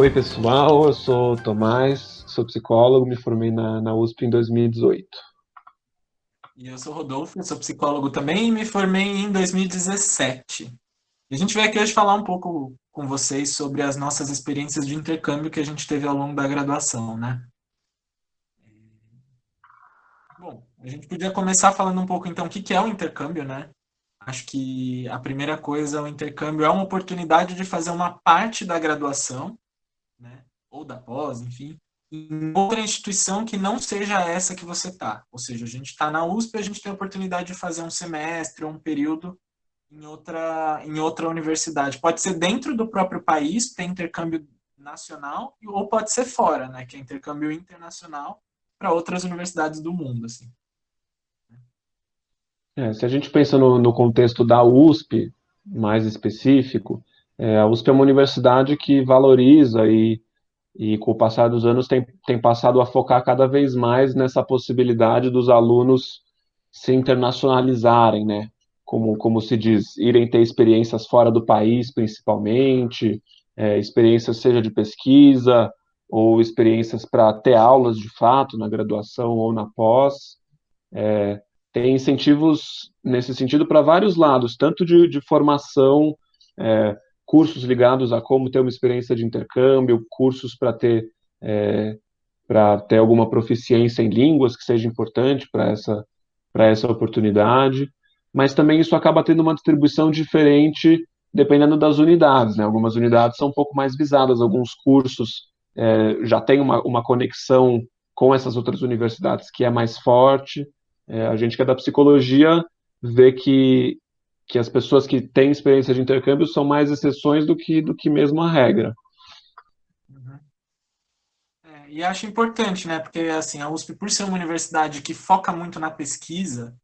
Oi, pessoal, eu sou o Tomás, sou psicólogo, me formei na USP em 2018. E eu sou Rodolfo, eu sou psicólogo também e me formei em 2017. E a gente veio aqui hoje falar um pouco com vocês sobre as nossas experiências de intercâmbio que a gente teve ao longo da graduação, né? Bom, a gente podia começar falando um pouco então o que é o intercâmbio, né? Acho que a primeira coisa, o intercâmbio é uma oportunidade de fazer uma parte da graduação, né? Ou da pós, enfim, em outra instituição que não seja essa que você está. Ou seja, a gente está na USP, a gente tem a oportunidade de fazer um semestre ou um período em outra universidade. Pode ser dentro do próprio país, tem intercâmbio nacional, ou pode ser fora, né? Que é intercâmbio internacional para outras universidades do mundo, assim. Se a gente pensa no contexto da USP, mais específico, a USP é uma universidade que valoriza e com o passar dos anos tem passado a focar cada vez mais nessa possibilidade dos alunos se internacionalizarem, né? Como se diz, irem ter experiências fora do país, principalmente, experiências seja de pesquisa ou experiências para ter aulas de fato na graduação ou na pós. Tem incentivos nesse sentido para vários lados, tanto de formação, é, cursos ligados a como ter uma experiência de intercâmbio, cursos para ter alguma proficiência em línguas que seja importante para essa oportunidade, mas também isso acaba tendo uma distribuição diferente dependendo das unidades, né? Algumas unidades são um pouco mais visadas, alguns cursos já têm uma conexão com essas outras universidades que é mais forte. A gente que é da psicologia vê que as pessoas que têm experiência de intercâmbio são mais exceções do que mesmo a regra. Uhum. E acho importante, né? Porque assim, a USP, por ser uma universidade que foca muito na pesquisa,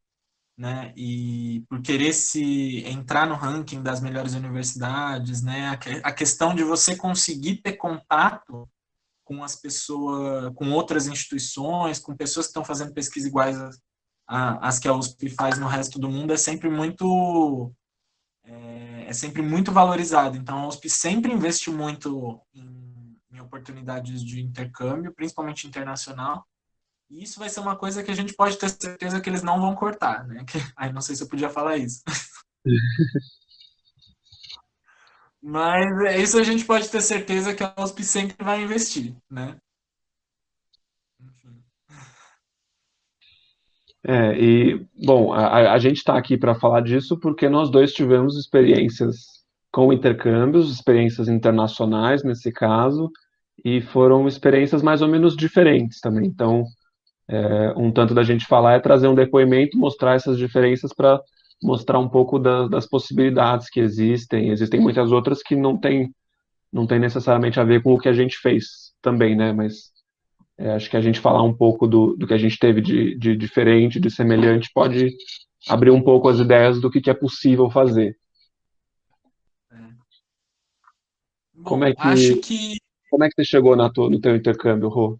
né? E por querer se entrar no ranking das melhores universidades, né? A questão de você conseguir ter contato com as pessoas, com outras instituições, com pessoas que estão fazendo pesquisa iguais às que a USP faz no resto do mundo é sempre muito valorizado. Então a USP sempre investe muito em oportunidades de intercâmbio, principalmente internacional. E isso vai ser uma coisa que a gente pode ter certeza que eles não vão cortar, né? Ai, não sei se eu podia falar isso. Mas isso a gente pode ter certeza que a USP sempre vai investir, né? Enfim. Bom, a gente está aqui para falar disso porque nós dois tivemos experiências com intercâmbios, experiências internacionais nesse caso, e foram experiências mais ou menos diferentes também. Então, um tanto da gente falar é trazer um depoimento, mostrar essas diferenças para mostrar um pouco das possibilidades que existem. Existem muitas outras que não tem necessariamente a ver com o que a gente fez também, né? Mas acho que a gente falar um pouco do que a gente teve de diferente, de semelhante, pode abrir um pouco as ideias do que é possível fazer. É. Como é Bom, acho que, que como é que você chegou no teu intercâmbio, Rô?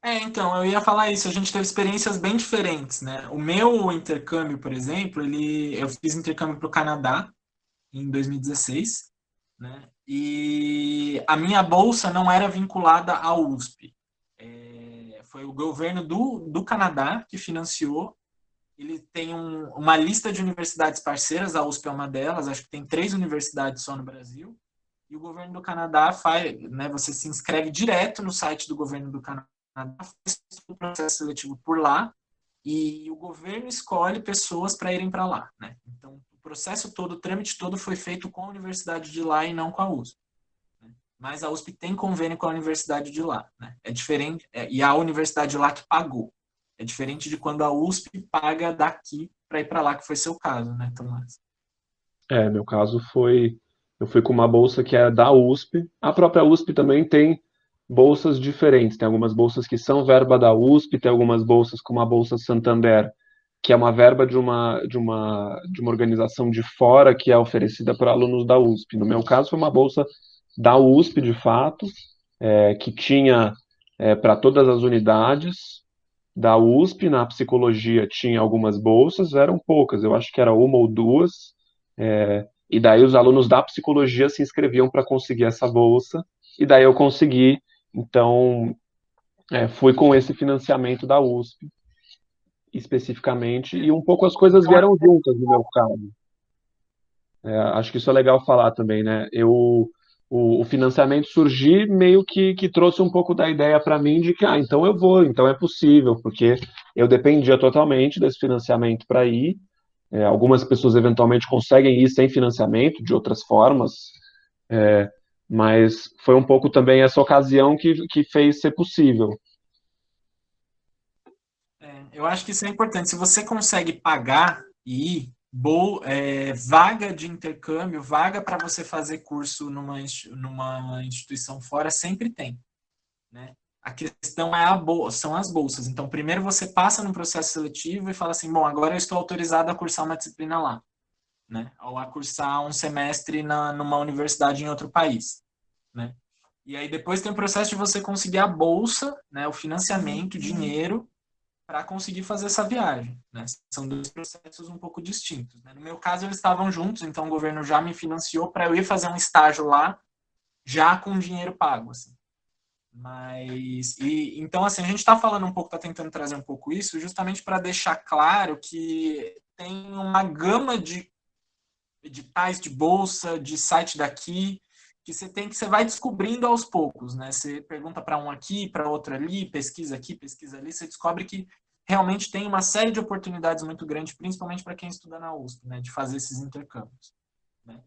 então, eu ia falar isso, a gente teve experiências bem diferentes, né? O meu intercâmbio, por exemplo, eu fiz intercâmbio para o Canadá em 2016, né? E a minha bolsa não era vinculada à USP. Foi o governo do Canadá que financiou. Ele tem uma lista de universidades parceiras, a USP é uma delas, acho que tem 3 universidades só no Brasil. E o governo do Canadá faz, né, você se inscreve direto no site do governo do Canadá, faz o processo seletivo por lá, e o governo escolhe pessoas para irem para lá, né? Então, o processo todo, o trâmite todo foi feito com a universidade de lá e não com a USP. Né? Mas a USP tem convênio com a universidade de lá, né? É diferente, e a universidade de lá que pagou. É diferente de quando a USP paga daqui para ir para lá, que foi seu caso, né, Tomás? Meu caso eu fui com uma bolsa que é da USP. A própria USP também tem bolsas diferentes. Tem algumas bolsas que são verba da USP, tem algumas bolsas como a Bolsa Santander, que é uma verba de uma organização de fora que é oferecida para alunos da USP. No meu caso, foi uma bolsa da USP, de fato, que tinha para todas as unidades da USP. Na psicologia tinha algumas bolsas, eram poucas, eu acho que era uma ou duas, e daí os alunos da psicologia se inscreviam para conseguir essa bolsa, e daí eu consegui, então, fui com esse financiamento da USP, especificamente, e um pouco as coisas Então, vieram juntas no meu caso. Acho que isso é legal falar também, né? O financiamento surgir meio que trouxe um pouco da ideia para mim de que, então eu vou, então é possível, porque eu dependia totalmente desse financiamento para ir. Algumas pessoas eventualmente conseguem ir sem financiamento, de outras formas, é, mas foi um pouco também essa ocasião que fez ser possível. eu acho que isso é importante. Se você consegue pagar e ir, vaga de intercâmbio, vaga para você fazer curso numa instituição fora, sempre tem, né? A questão é são as bolsas. Então, primeiro você passa no processo seletivo e fala assim, bom, agora eu estou autorizado a cursar uma disciplina lá, né? Ou a cursar um semestre numa universidade em outro país, né? E aí depois tem o processo de você conseguir a bolsa, né? O financiamento, o dinheiro para conseguir fazer essa viagem, né? São dois processos um pouco distintos, né? No meu caso, eles estavam juntos, então o governo já me financiou para eu ir fazer um estágio lá, já com dinheiro pago, assim. Então, assim, a gente está falando um pouco, está tentando trazer um pouco isso, justamente para deixar claro que tem uma gama de editais de bolsa, de site daqui, que você vai descobrindo aos poucos, né? Você pergunta para um aqui, para outro ali, pesquisa aqui, pesquisa ali, você descobre que realmente tem uma série de oportunidades muito grandes, principalmente para quem estuda na USP, né? De fazer esses intercâmbios, né?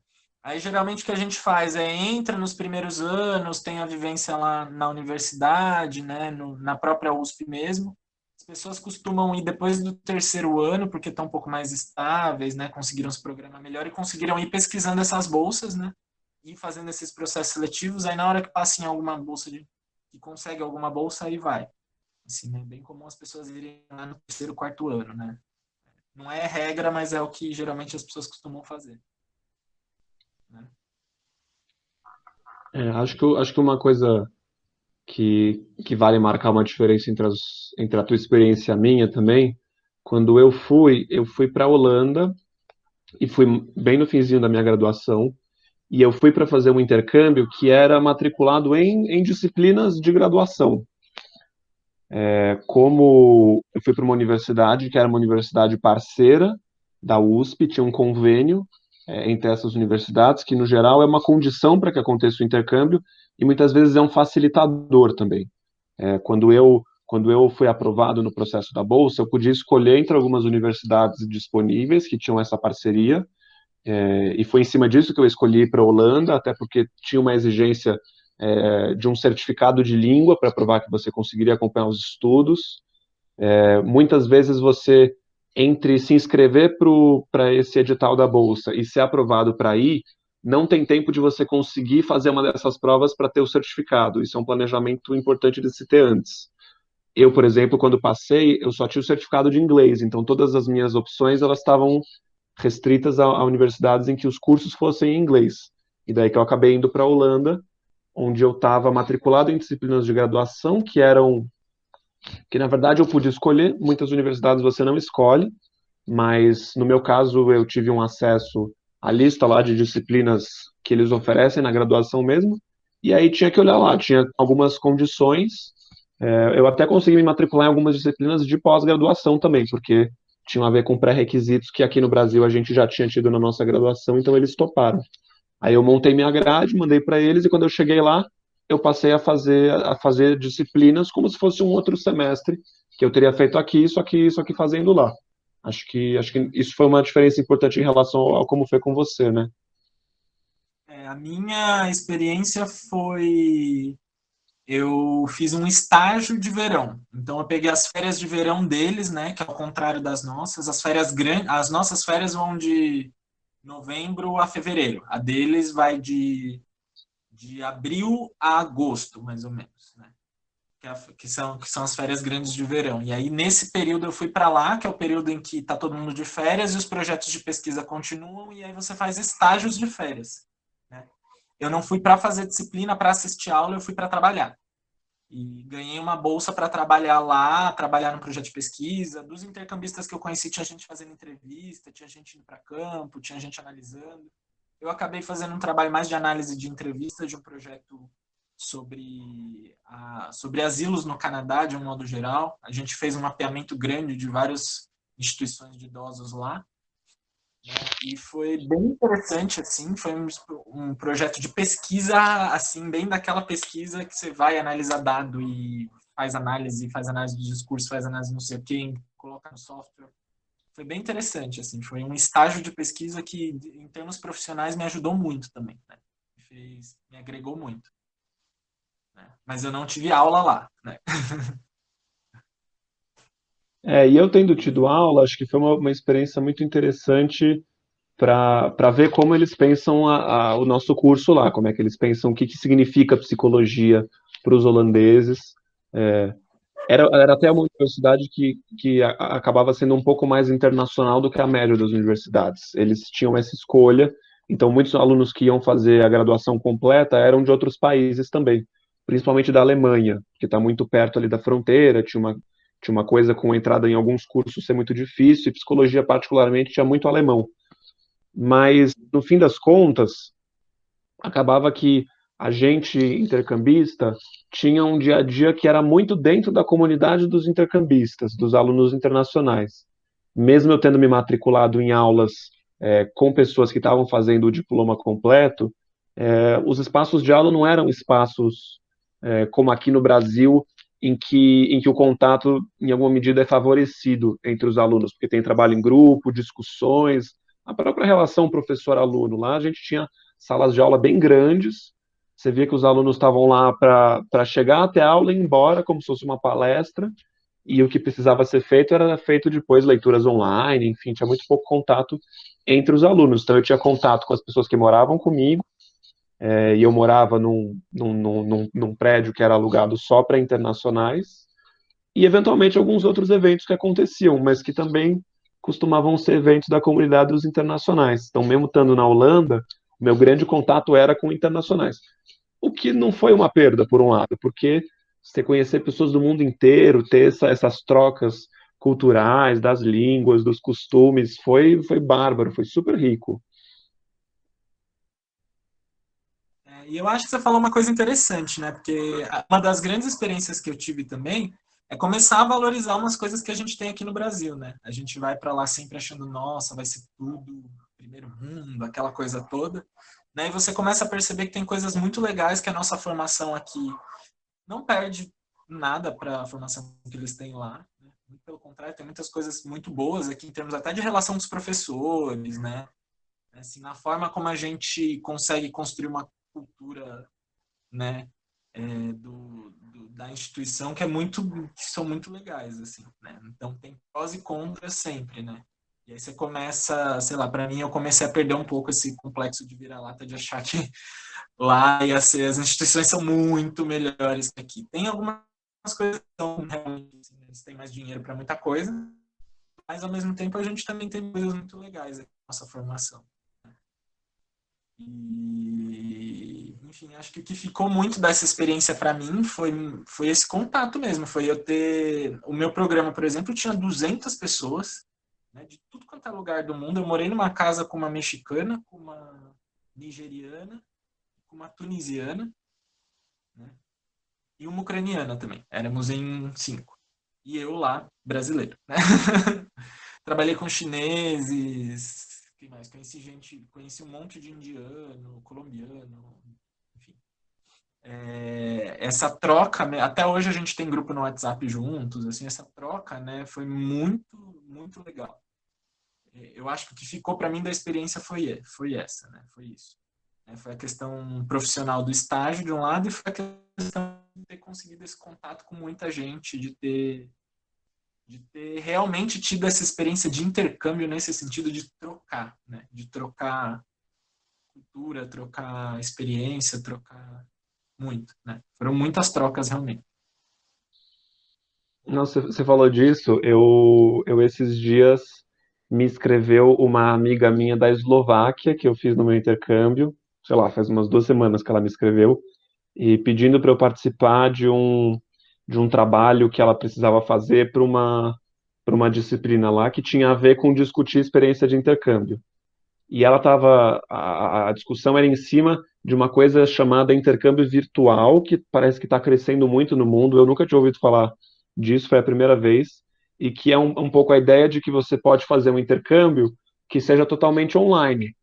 Aí, geralmente, o que a gente faz é entra nos primeiros anos, tem a vivência lá na universidade, né, na própria USP mesmo. As pessoas costumam ir depois do terceiro ano, porque estão um pouco mais estáveis, né, conseguiram se programar melhor e conseguiram ir pesquisando essas bolsas, né, e fazendo esses processos seletivos. Aí, na hora que passa em alguma bolsa, que consegue alguma bolsa, aí vai. Assim, é bem comum as pessoas irem lá no terceiro, quarto ano, né. Não é regra, mas é o que geralmente as pessoas costumam fazer, né. Acho que uma coisa que vale marcar uma diferença entre a tua experiência e a minha também. Quando eu fui para a Holanda e fui bem no finzinho da minha graduação, e eu fui para fazer um intercâmbio que era matriculado em disciplinas de graduação. Como eu fui para uma universidade que era uma universidade parceira da USP, tinha um convênio entre essas universidades, que no geral é uma condição para que aconteça o intercâmbio e muitas vezes é um facilitador também. Quando eu fui aprovado no processo da bolsa, eu podia escolher entre algumas universidades disponíveis que tinham essa parceria, e foi em cima disso que eu escolhi ir para a Holanda, até porque tinha uma exigência de um certificado de língua para provar que você conseguiria acompanhar os estudos. Muitas vezes você, entre se inscrever para esse edital da bolsa e ser aprovado para ir, não tem tempo de você conseguir fazer uma dessas provas para ter o certificado. Isso é um planejamento importante de se ter antes. Eu, por exemplo, quando passei, eu só tinha o certificado de inglês, então todas as minhas opções elas estavam restritas a universidades em que os cursos fossem em inglês. E daí que eu acabei indo para a Holanda, onde eu estava matriculado em disciplinas de graduação que na verdade eu pude escolher. Muitas universidades você não escolhe, mas no meu caso eu tive um acesso à lista lá de disciplinas que eles oferecem na graduação mesmo, e aí tinha que olhar lá, tinha algumas condições. Eu até consegui me matricular em algumas disciplinas de pós-graduação também, porque tinham a ver com pré-requisitos que aqui no Brasil a gente já tinha tido na nossa graduação, então eles toparam. Aí eu montei minha grade, mandei para eles, e quando eu cheguei lá, eu passei a fazer disciplinas como se fosse um outro semestre que eu teria feito aqui, isso aqui fazendo lá. Acho que isso foi uma diferença importante em relação ao como foi com você, né? A minha experiência foi eu fiz um estágio de verão. Então eu peguei as férias de verão deles, né, que é ao contrário das nossas. As nossas férias vão de novembro a fevereiro. A deles vai de abril a agosto, mais ou menos, né? Que são as férias grandes de verão. E aí, nesse período, eu fui para lá, que é o período em que está todo mundo de férias e os projetos de pesquisa continuam, e aí você faz estágios de férias, né? Eu não fui para fazer disciplina, para assistir aula, eu fui para trabalhar. E ganhei uma bolsa para trabalhar lá, trabalhar no projeto de pesquisa. Dos intercambistas que eu conheci, tinha gente fazendo entrevista, tinha gente indo para campo, tinha gente analisando. Eu acabei fazendo um trabalho mais de análise de entrevista de um projeto sobre asilos no Canadá, de um modo geral. A gente fez um mapeamento grande de várias instituições de idosos lá, né? E foi bem interessante, assim, foi um projeto de pesquisa, assim, bem daquela pesquisa que você vai analisar dado e faz análise do discurso, faz análise não sei o quê, coloca no software. Foi bem interessante, assim, foi um estágio de pesquisa que, em termos profissionais, me ajudou muito também, né? Me agregou muito, né? Mas eu não tive aula lá, né? E eu tendo tido aula, acho que foi uma experiência muito interessante para ver como eles pensam o nosso curso lá, como é que eles pensam, o que significa psicologia para os holandeses. É, era até uma universidade que acabava sendo um pouco mais internacional do que a média das universidades. Eles tinham essa escolha, então muitos alunos que iam fazer a graduação completa eram de outros países também, principalmente da Alemanha, que está muito perto ali da fronteira, tinha uma coisa com a entrada em alguns cursos ser muito difícil, e psicologia particularmente tinha muito alemão. Mas, no fim das contas, acabava que a gente, intercambista, tinha um dia a dia que era muito dentro da comunidade dos intercambistas, dos alunos internacionais. Mesmo eu tendo me matriculado em aulas com pessoas que estavam fazendo o diploma completo, os espaços de aula não eram espaços como aqui no Brasil, em que o contato, em alguma medida, é favorecido entre os alunos, porque tem trabalho em grupo, discussões, a própria relação professor-aluno. Lá a gente tinha salas de aula bem grandes, você via que os alunos estavam lá para chegar até a aula e ir embora, como se fosse uma palestra, e o que precisava ser feito era feito depois, leituras online, enfim, tinha muito pouco contato entre os alunos. Então eu tinha contato com as pessoas que moravam comigo, e eu morava num prédio que era alugado só para internacionais, e eventualmente alguns outros eventos que aconteciam, mas que também costumavam ser eventos da comunidade dos internacionais. Então, mesmo estando na Holanda, o meu grande contato era com internacionais. O que não foi uma perda, por um lado, porque você conhecer pessoas do mundo inteiro, ter essas trocas culturais, das línguas, dos costumes, foi bárbaro, foi super rico. E eu acho que você falou uma coisa interessante, né? Porque uma das grandes experiências que eu tive também é começar a valorizar umas coisas que a gente tem aqui no Brasil, né? A gente vai para lá sempre achando, nossa, vai ser tudo primeiro mundo, aquela coisa toda, né? E você começa a perceber que tem coisas muito legais que a nossa formação aqui não perde nada para a formação que eles têm lá, né? Muito pelo contrário, tem muitas coisas muito boas aqui em termos até de relação com os professores, né? Assim, na forma como a gente consegue construir uma cultura, né, da instituição que são muito legais, assim, né? Então tem prós e contras sempre, né? E aí você começa, sei lá, para mim eu comecei a perder um pouco esse complexo de vira-lata de achar que lá as instituições são muito melhores que aqui. Tem algumas coisas que são realmente, assim, eles têm mais dinheiro para muita coisa, mas ao mesmo tempo a gente também tem coisas muito legais aqui na nossa formação. E, enfim, acho que o que ficou muito dessa experiência para mim foi esse contato mesmo. Foi eu ter. O meu programa, por exemplo, tinha 200 pessoas, né, de tudo quanto é lugar do mundo. Eu morei numa casa com uma mexicana, com uma nigeriana, com uma tunisiana, né, e uma ucraniana também. Éramos em 5. E eu lá, brasileiro. Né? Trabalhei com chineses, que mais? Conheci um monte de indiano, colombiano, enfim. Essa troca, né, até hoje a gente tem grupo no WhatsApp juntos, assim, essa troca, né, foi muito, muito legal. Eu acho que o que ficou para mim da experiência foi essa, né, foi isso. Foi a questão profissional do estágio de um lado e foi a questão de ter conseguido esse contato com muita gente, de ter realmente tido essa experiência de intercâmbio nesse sentido de trocar, né? De trocar cultura, trocar experiência, trocar muito, né? Foram muitas trocas realmente. Nossa, você falou disso, eu esses dias me escreveu uma amiga minha da Eslováquia, que eu fiz no meu intercâmbio, sei lá, faz umas 2 semanas que ela me escreveu, e pedindo para eu participar de um trabalho que ela precisava fazer para uma disciplina lá que tinha a ver com discutir experiência de intercâmbio. E ela estava, a discussão era em cima de uma coisa chamada intercâmbio virtual, que parece que está crescendo muito no mundo. Eu nunca tinha ouvido falar disso, foi a primeira vez, e que é um pouco a ideia de que você pode fazer um intercâmbio que seja totalmente online.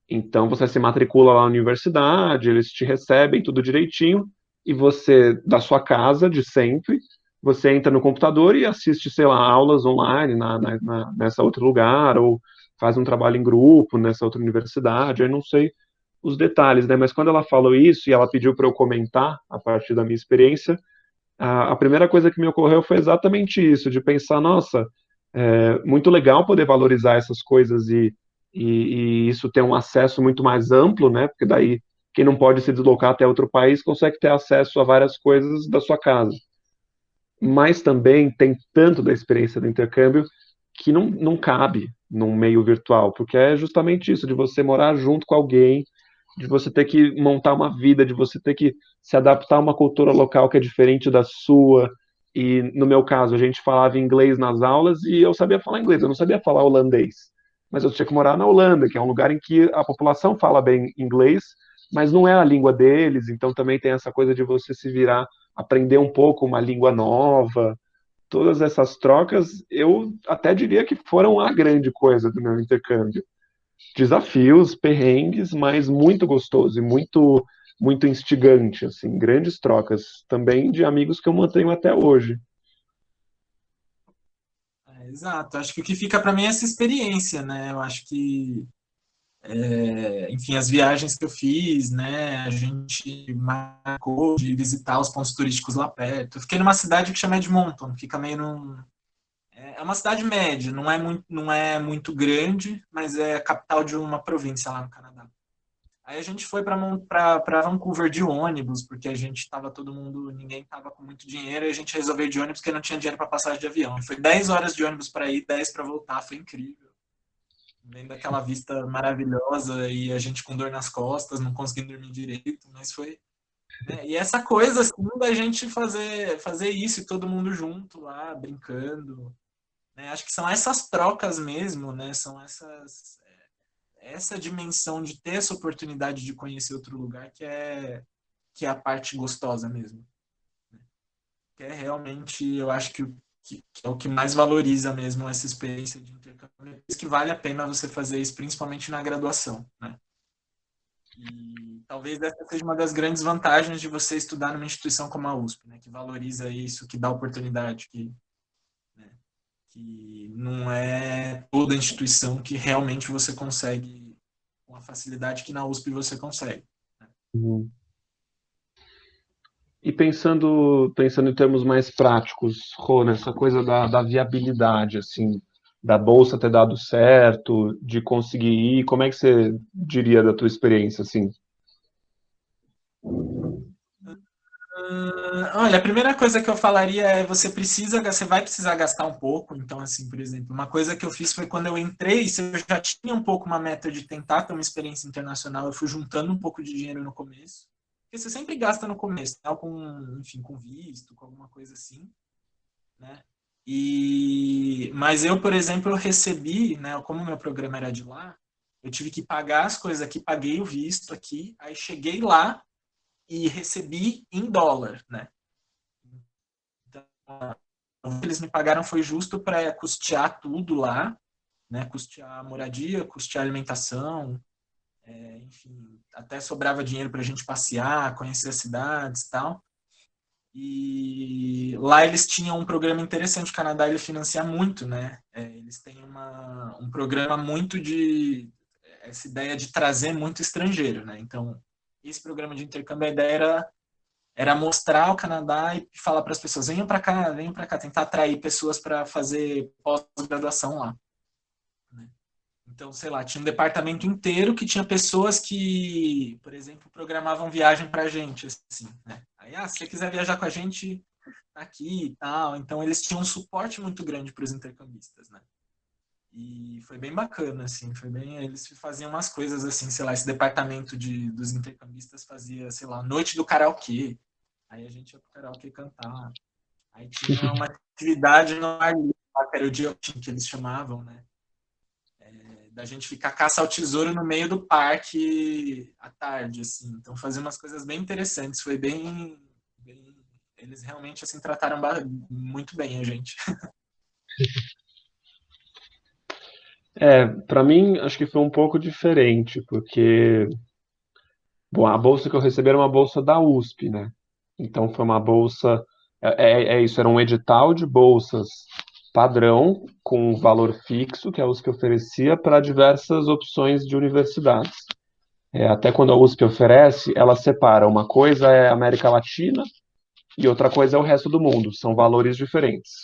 Então você se matricula lá na universidade, eles te recebem tudo direitinho, e você, da sua casa de sempre, você entra no computador e assiste, sei lá, aulas online nessa outro lugar, ou faz um trabalho em grupo nessa outra universidade, eu não sei os detalhes, né? Mas quando ela falou isso e ela pediu para eu comentar a partir da minha experiência, a primeira coisa que me ocorreu foi exatamente isso, de pensar, nossa, muito legal poder valorizar essas coisas e isso ter um acesso muito mais amplo, né? Porque daí quem não pode se deslocar até outro país consegue ter acesso a várias coisas da sua casa. Mas também tem tanto da experiência do intercâmbio que não cabe num meio virtual, porque é justamente isso, de você morar junto com alguém, de você ter que montar uma vida, de você ter que se adaptar a uma cultura local que é diferente da sua. E no meu caso, a gente falava inglês nas aulas e eu sabia falar inglês, eu não sabia falar holandês. Mas eu tinha que morar na Holanda, que é um lugar em que a população fala bem inglês, mas não é a língua deles, então também tem essa coisa de você se virar, aprender um pouco uma língua nova. Todas essas trocas, eu até diria que foram a grande coisa do meu intercâmbio. Desafios, perrengues, mas muito gostoso e muito instigante, assim, grandes trocas também de amigos que eu mantenho até hoje. Exato. Acho que o que fica para mim é essa experiência, né? Eu acho que, enfim, as viagens que eu fiz, né? A gente marcou de visitar os pontos turísticos lá perto. Eu fiquei numa cidade que chama Edmonton, fica meio num. É uma cidade média, não é muito grande, mas é a capital de uma província lá no Canadá. Aí a gente foi para Vancouver de ônibus, porque a gente estava todo mundo, ninguém estava com muito dinheiro, e a gente resolveu ir de ônibus porque não tinha dinheiro para passagem de avião. Foi 10 horas de ônibus para ir, 10 para voltar, foi incrível. Vendo aquela vista maravilhosa e a gente com dor nas costas, não conseguindo dormir direito, mas foi. Né? E essa coisa assim, da gente fazer isso e todo mundo junto lá, brincando. Né? Acho que são essas trocas mesmo, né? São essa dimensão de ter essa oportunidade de conhecer outro lugar que é a parte gostosa mesmo. Né? Que é realmente, eu acho que é o que mais valoriza mesmo essa experiência de intercâmbio. É isso que vale a pena você fazer isso, principalmente na graduação. Né? E talvez essa seja uma das grandes vantagens de você estudar numa instituição como a USP, né? Que valoriza isso, que dá oportunidade, né? Que não é toda instituição que realmente você consegue com a facilidade que na USP você consegue. Né? Uhum. E pensando em termos mais práticos, Rô, nessa coisa da viabilidade, assim, da bolsa ter dado certo, de conseguir ir, como é que você diria da tua experiência, assim? Olha, a primeira coisa que eu falaria é você vai precisar gastar um pouco. Então, assim, por exemplo, uma coisa que eu fiz foi quando eu entrei, se eu já tinha um pouco uma meta de tentar ter uma experiência internacional, eu fui juntando um pouco de dinheiro no começo. Porque você sempre gasta no começo, né? Com, enfim, com visto, com alguma coisa assim, né? Mas eu, por exemplo, eu recebi, né? Como o meu programa era de lá, eu tive que pagar as coisas aqui, paguei o visto aqui, aí cheguei lá e recebi em dólar, né? Então, o que eles me pagaram foi justo para custear tudo lá, né? Custear a moradia, custear a alimentação, enfim, até sobrava dinheiro para a gente passear, conhecer as cidades e tal. E lá eles tinham um programa interessante, o Canadá ele financia muito, né? Eles têm um programa muito de essa ideia de trazer muito estrangeiro, né? Então, esse programa de intercâmbio, a ideia era mostrar o Canadá e falar para as pessoas, venham para cá, tentar atrair pessoas para fazer pós-graduação lá. Né? Então, sei lá, tinha um departamento inteiro que tinha pessoas que, por exemplo, programavam viagem para a gente, assim, né? Aí, se você quiser viajar com a gente, tá aqui e tal. Então, eles tinham um suporte muito grande para os intercambistas, né? E foi bem bacana, assim, eles faziam umas coisas assim, sei lá, esse departamento dos intercambistas fazia, sei lá, noite do karaokê. Aí a gente ia pro karaokê cantar. Aí tinha uma atividade no ar livre, que era o Diotin, que eles chamavam, né? da gente ficar caça ao tesouro no meio do parque à tarde, assim. Então, fazer umas coisas bem interessantes. Foi eles realmente, assim, trataram muito bem a gente. Para mim, acho que foi um pouco diferente, porque, bom, a bolsa que eu recebi era uma bolsa da USP, né? Então foi uma bolsa, é isso, era um edital de bolsas padrão, com um valor fixo, que a USP oferecia, para diversas opções de universidades. Até quando a USP oferece, ela separa, uma coisa é América Latina e outra coisa é o resto do mundo, são valores diferentes.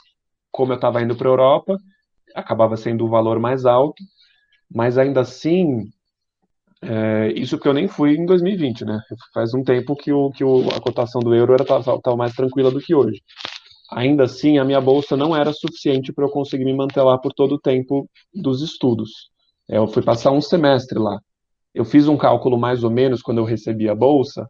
Como eu estava indo para a Europa, acabava sendo o valor mais alto, mas ainda assim, isso que eu nem fui em 2020, né? Faz um tempo a cotação do euro estava mais tranquila do que hoje. Ainda assim, a minha bolsa não era suficiente para eu conseguir me manter lá por todo o tempo dos estudos. Eu fui passar um semestre lá. Eu fiz um cálculo mais ou menos quando eu recebi a bolsa,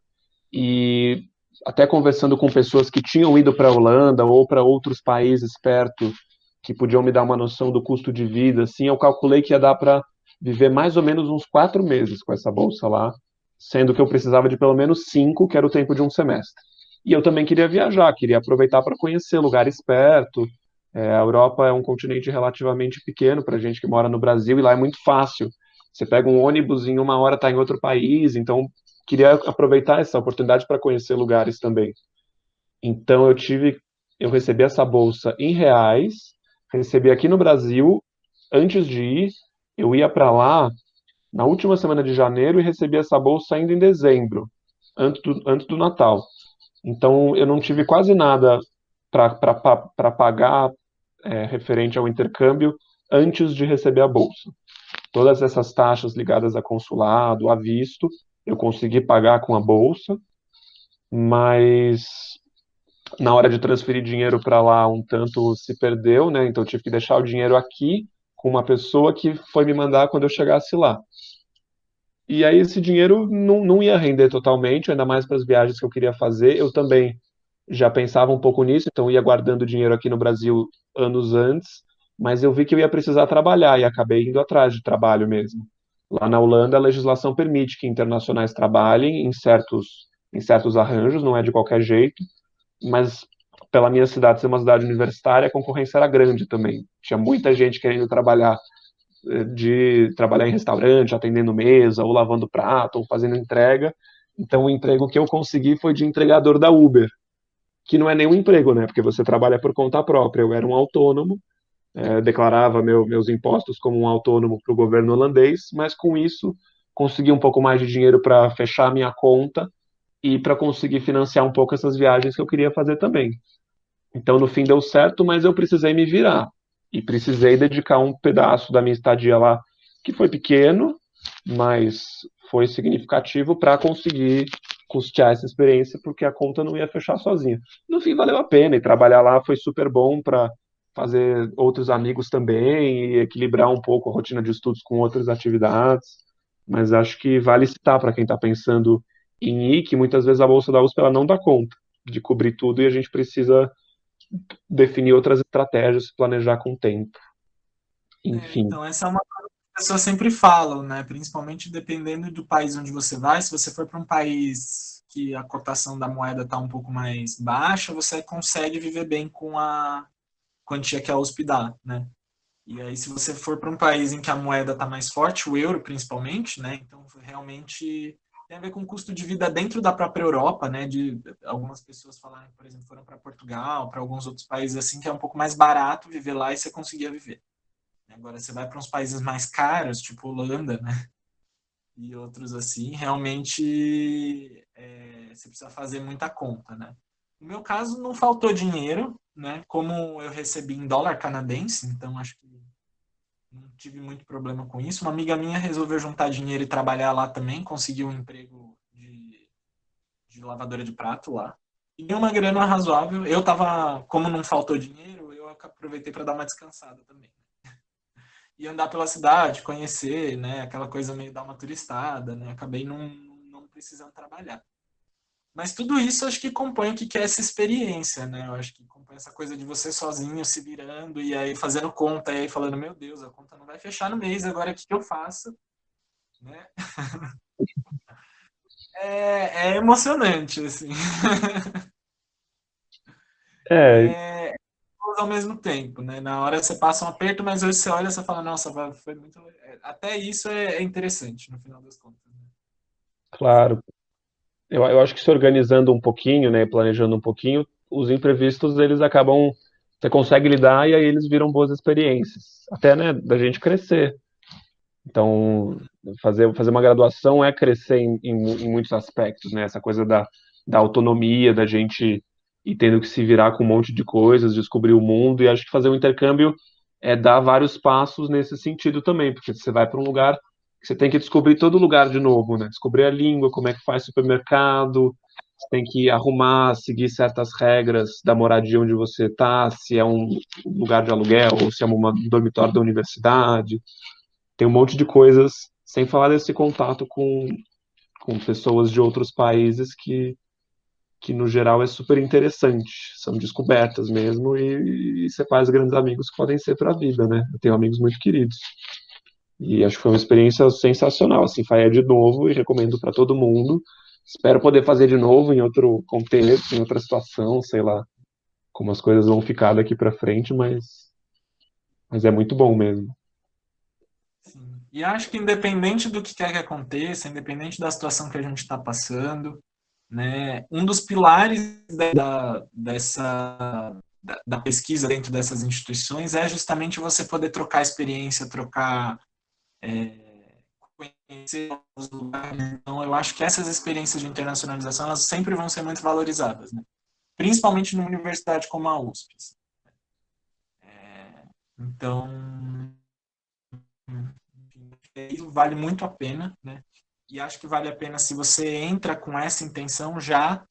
e até conversando com pessoas que tinham ido para a Holanda ou para outros países perto, que podiam me dar uma noção do custo de vida, assim, eu calculei que ia dar para viver mais ou menos uns 4 meses com essa bolsa lá, sendo que eu precisava de pelo menos 5, que era o tempo de um semestre. E eu também queria viajar, queria aproveitar para conhecer lugares perto. A Europa é um continente relativamente pequeno para gente que mora no Brasil, e lá é muito fácil. Você pega um ônibus, em 1 hora está em outro país, então queria aproveitar essa oportunidade para conhecer lugares também. Então eu recebi essa bolsa em reais, recebi aqui no Brasil, antes de ir, eu ia para lá na última semana de janeiro e recebi essa bolsa ainda em dezembro, antes do Natal. Então eu não tive quase nada para pagar referente ao intercâmbio antes de receber a bolsa. Todas essas taxas ligadas a consulado, a visto, eu consegui pagar com a bolsa, mas na hora de transferir dinheiro para lá, um tanto se perdeu, né? Então eu tive que deixar o dinheiro aqui com uma pessoa que foi me mandar quando eu chegasse lá. E aí esse dinheiro não ia render totalmente, ainda mais para as viagens que eu queria fazer. Eu também já pensava um pouco nisso, então ia guardando dinheiro aqui no Brasil anos antes, mas eu vi que eu ia precisar trabalhar e acabei indo atrás de trabalho mesmo. Lá na Holanda, a legislação permite que internacionais trabalhem em certos arranjos, não é de qualquer jeito, mas pela minha cidade ser uma cidade universitária, a concorrência era grande também. Tinha muita gente querendo trabalhar em restaurante, atendendo mesa, ou lavando prato, ou fazendo entrega. Então, o emprego que eu consegui foi de entregador da Uber, que não é nenhum emprego, né? Porque você trabalha por conta própria. Eu era um autônomo, declarava meus impostos como um autônomo para o governo holandês, mas com isso consegui um pouco mais de dinheiro para fechar a minha conta e para conseguir financiar um pouco essas viagens que eu queria fazer também. Então, no fim deu certo, mas eu precisei me virar. E precisei dedicar um pedaço da minha estadia lá, que foi pequeno, mas foi significativo para conseguir custear essa experiência, porque a conta não ia fechar sozinha. No fim, valeu a pena, e trabalhar lá foi super bom para fazer outros amigos também, e equilibrar um pouco a rotina de estudos com outras atividades. Mas acho que vale citar para quem está pensando em ir, que muitas vezes a bolsa da USP ela não dá conta de cobrir tudo e a gente precisa definir outras estratégias, planejar com tempo. Enfim. Então, essa é uma coisa que as pessoas sempre falam, né? Principalmente dependendo do país onde você vai. Se você for para um país que a cotação da moeda está um pouco mais baixa, você consegue viver bem com a quantia que a USP dá, né? E aí, se você for para um país em que a moeda está mais forte, o euro principalmente, né? Então, realmente tem a ver com o custo de vida dentro da própria Europa, né? De algumas pessoas falaram, por exemplo, foram para Portugal, para alguns outros países assim, que é um pouco mais barato viver lá e você conseguia viver. Agora, você vai para uns países mais caros, tipo Holanda, né? E outros assim, realmente você precisa fazer muita conta, né? No meu caso, não faltou dinheiro, né? Como eu recebi em dólar canadense, então acho que não tive muito problema com isso. Uma amiga minha resolveu juntar dinheiro e trabalhar lá também, conseguiu um emprego de lavadora de prato lá. E deu uma grana razoável. Eu tava, como não faltou dinheiro, eu aproveitei para dar uma descansada também. E andar pela cidade, conhecer, né? Aquela coisa meio dar uma turistada, né? Acabei não precisando trabalhar. Mas tudo isso acho que compõe o que é essa experiência, né? Eu acho que compõe essa coisa de você sozinho se virando e aí fazendo conta, e aí falando, meu Deus, a conta não vai fechar no mês, agora o que eu faço? Né? É emocionante, assim. É, É ao mesmo tempo, né? Na hora você passa um aperto, mas hoje você olha e você fala, nossa, foi muito. Até isso é interessante, no final das contas. Né? claro. Eu acho que se organizando um pouquinho, né, planejando um pouquinho, os imprevistos eles acabam, você consegue lidar e aí eles viram boas experiências, até, né, da gente crescer. Então, fazer uma graduação é crescer em muitos aspectos, né? Essa coisa da autonomia, da gente ir tendo que se virar com um monte de coisas, descobrir o mundo, e acho que fazer um intercâmbio é dar vários passos nesse sentido também, porque você vai para um lugar que você tem que descobrir todo lugar de novo, né? Descobrir a língua, como é que faz supermercado, você tem que arrumar, seguir certas regras da moradia onde você está, se é um lugar de aluguel ou se é um dormitório da universidade. Tem um monte de coisas, sem falar desse contato com pessoas de outros países que no geral é super interessante. São descobertas mesmo e você faz grandes amigos que podem ser para a vida, né? Eu tenho amigos muito queridos. E acho que foi uma experiência sensacional, assim, faria de novo e recomendo para todo mundo. Espero poder fazer de novo em outro contexto, em outra situação, sei lá como as coisas vão ficar daqui para frente, mas é muito bom mesmo. Sim. E acho que independente do que quer que aconteça, independente da situação que a gente está passando, né, um dos pilares da pesquisa dentro dessas instituições é justamente você poder trocar experiência, conhecer os lugares. Então, eu acho que essas experiências de internacionalização elas sempre vão ser muito valorizadas, né? Principalmente numa universidade como a USP. Então, isso vale muito a pena, né? E acho que vale a pena se você entra com essa intenção já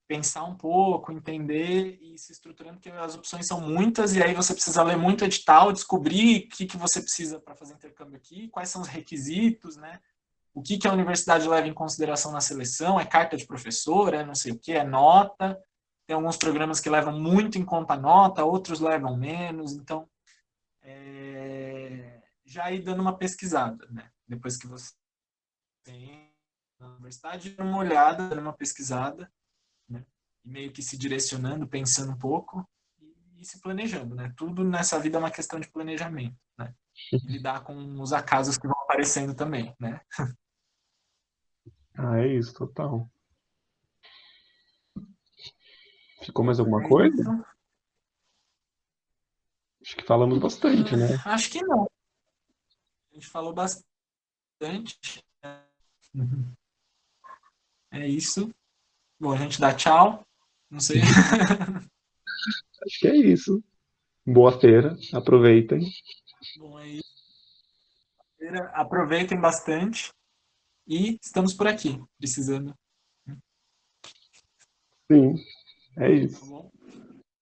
pensar um pouco, entender e se estruturando, porque as opções são muitas e aí você precisa ler muito edital, descobrir o que você precisa para fazer intercâmbio aqui, quais são os requisitos, né? O que a universidade leva em consideração na seleção, é carta de professor, é não sei o que, é nota. Tem alguns programas que levam muito em conta a nota, outros levam menos, então já ir dando uma pesquisada, né? Depois que você tem na universidade, dando uma olhada, dando uma pesquisada, né? E meio que se direcionando, pensando um pouco e se planejando, né? Tudo nessa vida é uma questão de planejamento, né? E lidar com os acasos que vão aparecendo também, né? Ah, é isso, total. Ficou mais alguma É coisa? isso. Acho que falamos bastante, né? Acho que não. A gente falou bastante. É isso. Bom, a gente dá tchau. Não sei. Acho que é isso. Boa feira, aproveitem. Bom, é isso. Aproveitem bastante e estamos por aqui, precisando. Sim, é Tá isso. bom?